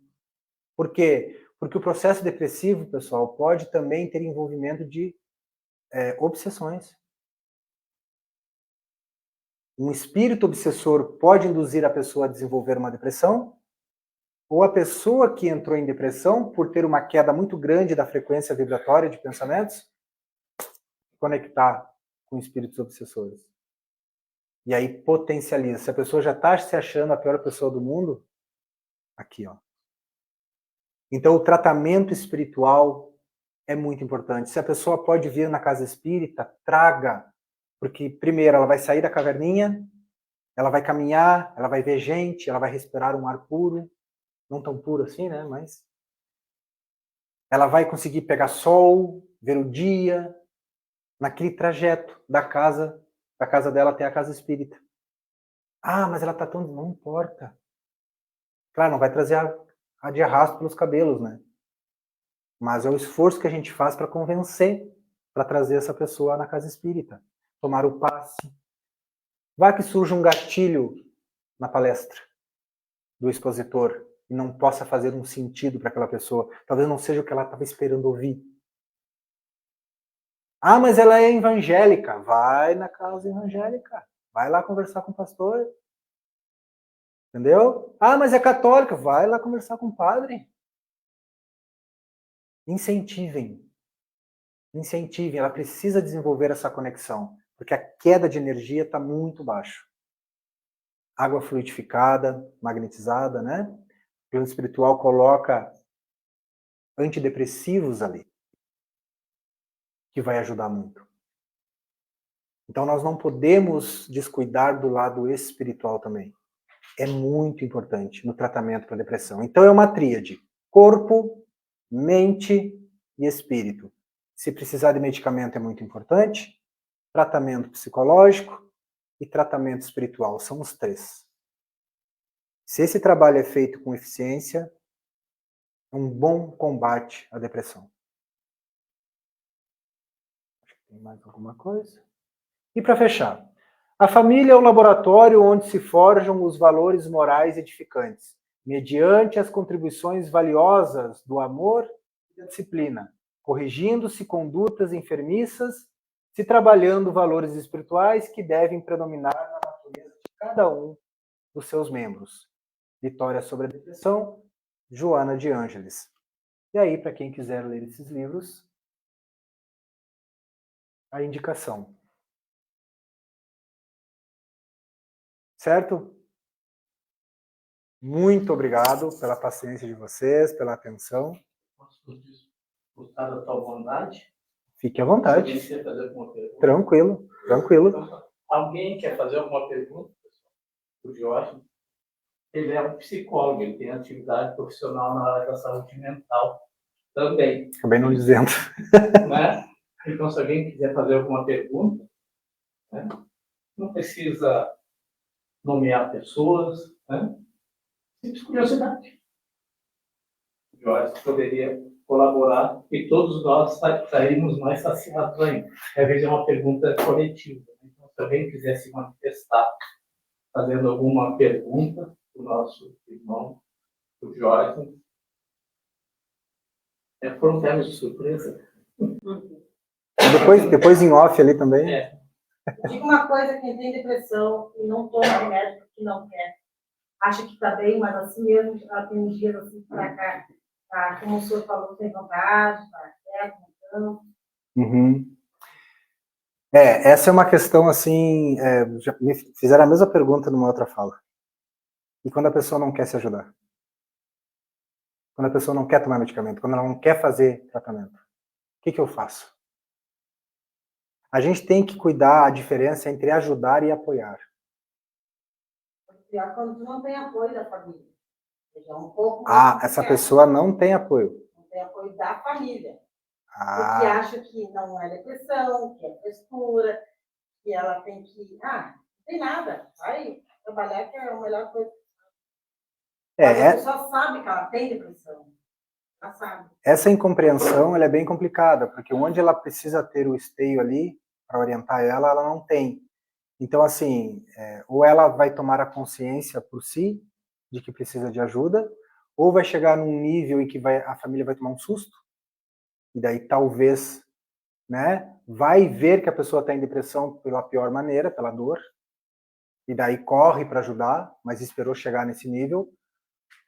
Por quê? Porque o processo depressivo, pessoal, pode também ter envolvimento de obsessões. Um espírito obsessor pode induzir a pessoa a desenvolver uma depressão, ou a pessoa que entrou em depressão, por ter uma queda muito grande da frequência vibratória de pensamentos, conectar com espíritos obsessores. E aí potencializa. Se a pessoa já está se achando a pior pessoa do mundo, aqui, ó. Então o tratamento espiritual é muito importante. Se a pessoa pode vir na casa espírita, traga. Porque primeiro ela vai sair da caverninha, ela vai caminhar, ela vai ver gente, ela vai respirar um ar puro. Não tão puro assim, né? Mas ela vai conseguir pegar sol, ver o dia, naquele trajeto da casa dela até a casa espírita. Ah, mas ela tá tão... Não importa. Claro, não vai trazer a de arrasto pelos cabelos, né? Mas é o esforço que a gente faz para convencer, para trazer essa pessoa na casa espírita. Tomar o passe. Vai que surja um gatilho na palestra do expositor e não possa fazer um sentido para aquela pessoa. Talvez não seja o que ela estava esperando ouvir. Ah, mas ela é evangélica. Vai na casa evangélica. Vai lá conversar com o pastor. Entendeu? Ah, mas é católica. Vai lá conversar com o padre. Incentivem. Incentivem. Ela precisa desenvolver essa conexão. Porque a queda de energia está muito baixa. Água fluidificada, magnetizada, né? O plano espiritual coloca antidepressivos ali, que vai ajudar muito. Então nós não podemos descuidar do lado espiritual também. É muito importante no tratamento para depressão. Então é uma tríade: corpo, mente e espírito. Se precisar de medicamento é muito importante. Tratamento psicológico e tratamento espiritual. São os três. Se esse trabalho é feito com eficiência, é um bom combate à depressão. Acho que tem mais alguma coisa. E para fechar, a família é o laboratório onde se forjam os valores morais edificantes, mediante as contribuições valiosas do amor e da disciplina, corrigindo-se condutas enfermiças, se trabalhando valores espirituais que devem predominar na natureza de cada um dos seus membros. Vitória sobre a Depressão, Joana de Ângeles. E aí, para quem quiser ler esses livros, a indicação. Certo? Muito obrigado pela paciência de vocês, pela atenção. Posso gostar da tua bondade? Fique à vontade. Alguém quer fazer alguma pergunta? Tranquilo, tranquilo. Então, alguém quer fazer alguma pergunta? O Jorge, ele é um psicólogo, ele tem atividade profissional na área da saúde mental também. Acabei não dizendo. Né? Então, se alguém quiser fazer alguma pergunta, né? Não precisa nomear pessoas, né? Simples curiosidade. O Jorge poderia colaborar e todos nós saímos mais saciados ainda. Às vezes é uma pergunta coletiva. Então, se alguém quiser se manifestar fazendo alguma pergunta para o nosso irmão, o Jorge, foi um tema de surpresa. Depois em off ali também. Diga uma coisa, quem tem depressão e não toma remédio porque não quer, acha que está bem, mas assim mesmo, tem uns dias assim para cá, tá, como o senhor falou, tem vontade, está quieto, não. Uhum. Essa é uma questão assim, já me fizeram a mesma pergunta numa outra fala. E quando a pessoa não quer se ajudar? Quando a pessoa não quer tomar medicamento? Quando ela não quer fazer tratamento? O que eu faço? A gente tem que cuidar a diferença entre ajudar e apoiar. Pior quando tu não tem apoio da família. Seja, um pouco Essa pessoa não tem apoio. Não tem apoio da família. Porque acha que não é depressão, que é frescura, que ela tem que... não tem nada. Vai trabalhar, que é a melhor coisa. Mas a pessoa sabe que ela tem depressão. Ela sabe. Essa incompreensão ela é bem complicada, porque onde ela precisa ter o esteio ali, para orientar ela, ela não tem. Então, assim, ou ela vai tomar a consciência por si, de que precisa de ajuda, ou vai chegar num nível em que a família vai tomar um susto, e daí talvez, né, vai ver que a pessoa está em depressão pela pior maneira, pela dor, e daí corre para ajudar, mas esperou chegar nesse nível,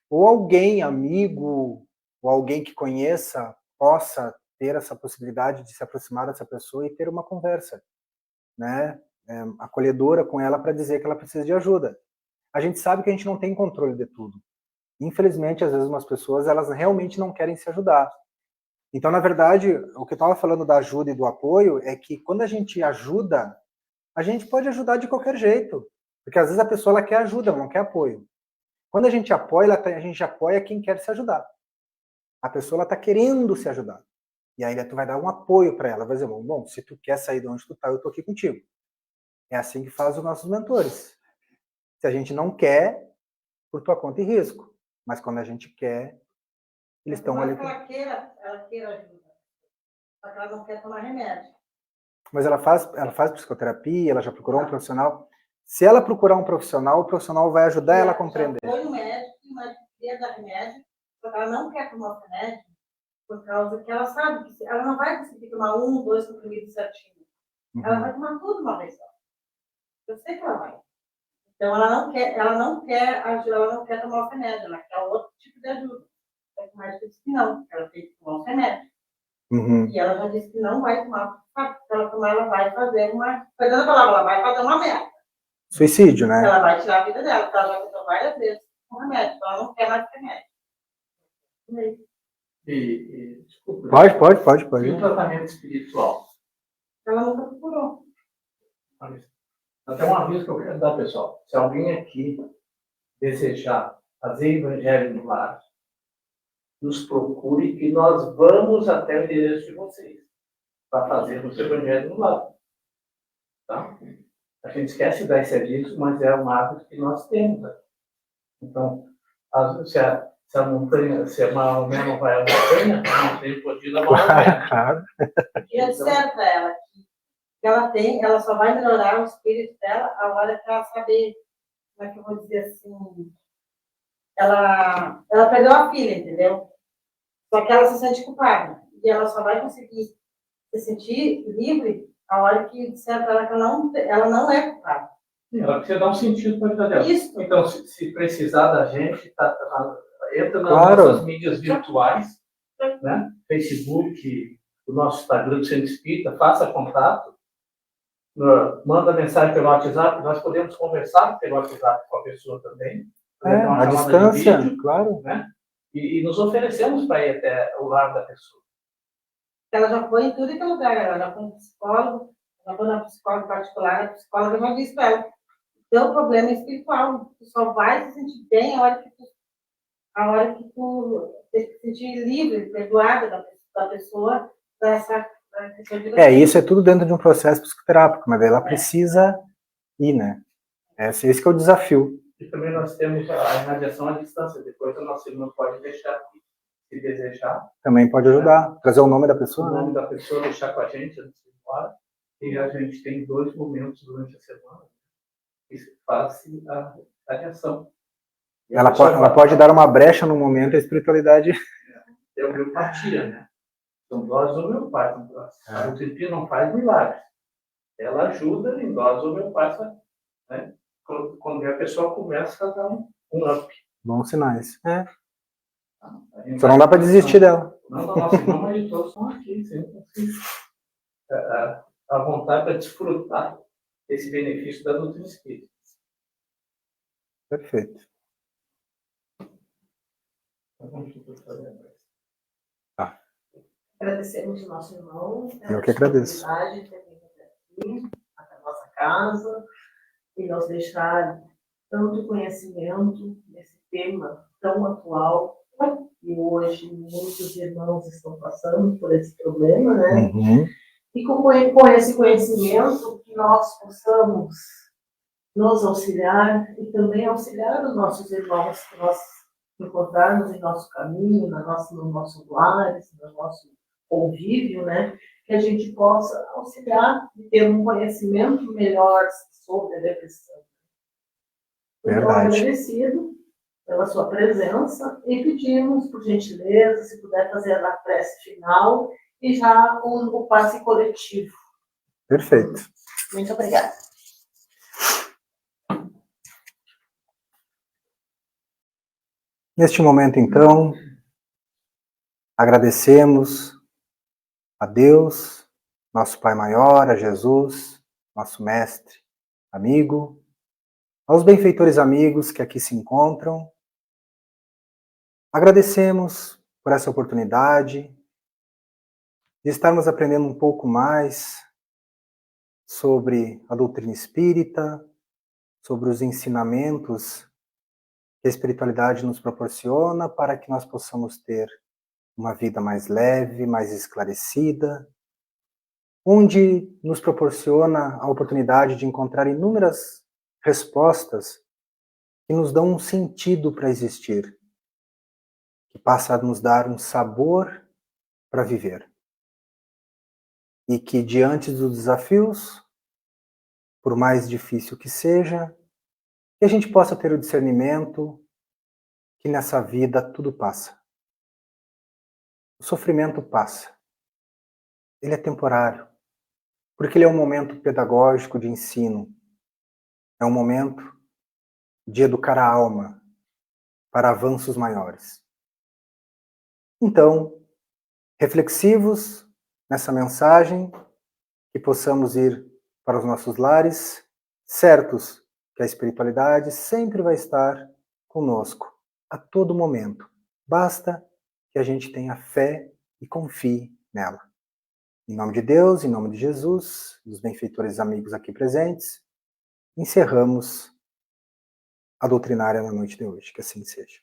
ou alguém, amigo, ou alguém que conheça, possa ter essa possibilidade de se aproximar dessa pessoa e ter uma conversa, né, acolhedora com ela para dizer que ela precisa de ajuda. A gente sabe que a gente não tem controle de tudo. Infelizmente, às vezes umas pessoas, elas realmente não querem se ajudar. Então, na verdade, o que eu estava falando da ajuda e do apoio é que quando a gente ajuda, a gente pode ajudar de qualquer jeito. Porque às vezes a pessoa ela quer ajuda, ela não quer apoio. Quando a gente apoia, a gente apoia quem quer se ajudar. A pessoa está querendo se ajudar. E aí tu vai dar um apoio para ela. Vai dizer, bom, se tu quer sair de onde tu tá, eu tô aqui contigo. É assim que faz os nossos mentores. Se a gente não quer, por tua conta e risco. Mas quando a gente quer, eles estão ali. Ela queira ajuda. Só que ela não quer tomar remédio. Mas ela faz psicoterapia, ela já procurou um profissional. Se ela procurar um profissional, o profissional vai ajudar ela a compreender. Foi no médico, e o médico queria dar remédio, só que ela não quer tomar o remédio, por causa que ela sabe que ela não vai conseguir tomar 1, 2 comprimidos certinho. Uhum. Ela vai tomar tudo uma vez só. Eu sei que ela vai. Então ela não quer tomar o remédio, ela quer outro tipo de ajuda. Só que o médico disse que não, ela tem que tomar o remédio. Uhum. E ela já disse que não vai tomar, porque se ela tomar, ela vai fazer perdão a palavra, ela vai fazer uma merda. Suicídio, né? Ela vai tirar a vida dela, porque ela já tentou várias vezes com remédio, então ela não quer mais remédio. Desculpa. Pode. E o tratamento espiritual? Ela nunca procurou. Até um aviso que eu quero dar, pessoal. Se alguém aqui desejar fazer evangelho no lar, nos procure que nós vamos até o endereço de vocês para fazer o evangelho no lar. Tá? A gente esquece de dar esse aviso, mas é um hábito que nós temos. Né? Então, se a montanha, se a Maomé não vai à montanha, não tem podido ir à Maomé. E eu disseram para ela que ela só vai melhorar o espírito dela a hora que ela saber, como é que eu vou dizer assim, ela perdeu a filha, entendeu? Só que ela se sente culpada. E ela só vai conseguir se sentir livre A hora que disser para ela que ela não é culpada. Ela precisa dar um sentido para a vida dela. Isso. Então, se precisar da gente, entra nas Claro. nossas mídias virtuais, né? Facebook, o nosso Instagram do Centro Espírita, faça contato, manda mensagem pelo WhatsApp, nós podemos conversar pelo WhatsApp com a pessoa também. À distância, claro. Né? E nos oferecemos para ir até o lar da pessoa. Ela já foi em tudo e todo lugar, ela já foi no psicólogo, já foi na psicóloga particular, a psicóloga já disse para ela, teu problema é espiritual, tu só vai se sentir bem a hora que tu se sentir livre, perdoada da pessoa, dessa Isso é tudo dentro de um processo psicoterápico, mas ela precisa ir, né? Esse que é o desafio. E também nós temos a irradiação à distância, depois a nossa irmã pode deixar, se desejar. Também pode ajudar, trazer o nome da pessoa, O nome né? da pessoa, deixar com a gente antes de ir embora. E a gente tem 2 momentos durante a semana que faz-se a radiação. Ela pode dar uma brecha no momento, a espiritualidade... É homeopatia, né? São doses homeopáticas. A homeopatia não faz milagres. Ela ajuda em doses homeopáticas, né? Quando a pessoa começa a dar um up. Bons sinais. Só não dá para desistir dela. Não, nossa irmã, mas todos estão aqui. A vontade para desfrutar desse benefício da doutrina espírita. Perfeito. Tá. Agradecemos o nosso irmão. Eu que agradeço. De ter vindo aqui, até a nossa casa, e nos deixar tanto conhecimento nesse tema tão atual. E hoje muitos irmãos estão passando por esse problema, né? Uhum. E com esse conhecimento que nós possamos nos auxiliar e também auxiliar os nossos irmãos que nós encontrarmos em nosso caminho, nos nossos lares, no nosso convívio, né? Que a gente possa auxiliar e ter um conhecimento melhor sobre a depressão. Então, agradecido pela sua presença e pedimos, por gentileza, se puder fazer a prece final e já o passe coletivo. Perfeito. Muito obrigada. Neste momento, então, agradecemos a Deus, nosso Pai Maior, a Jesus, nosso Mestre, amigo, aos benfeitores amigos que aqui se encontram. Agradecemos por essa oportunidade de estarmos aprendendo um pouco mais sobre a doutrina espírita, sobre os ensinamentos que a espiritualidade nos proporciona para que nós possamos ter uma vida mais leve, mais esclarecida, onde nos proporciona a oportunidade de encontrar inúmeras respostas que nos dão um sentido para existir, que passa a nos dar um sabor para viver. E que diante dos desafios, por mais difícil que seja, que a gente possa ter o discernimento que nessa vida tudo passa. O sofrimento passa. Ele é temporário, porque ele é um momento pedagógico de ensino. É um momento de educar a alma para avanços maiores. Então, reflexivos nessa mensagem, que possamos ir para os nossos lares, certos que a espiritualidade sempre vai estar conosco, a todo momento. Basta que a gente tenha fé e confie nela. Em nome de Deus, em nome de Jesus, dos benfeitores amigos aqui presentes, encerramos a doutrinária na noite de hoje. Que assim seja.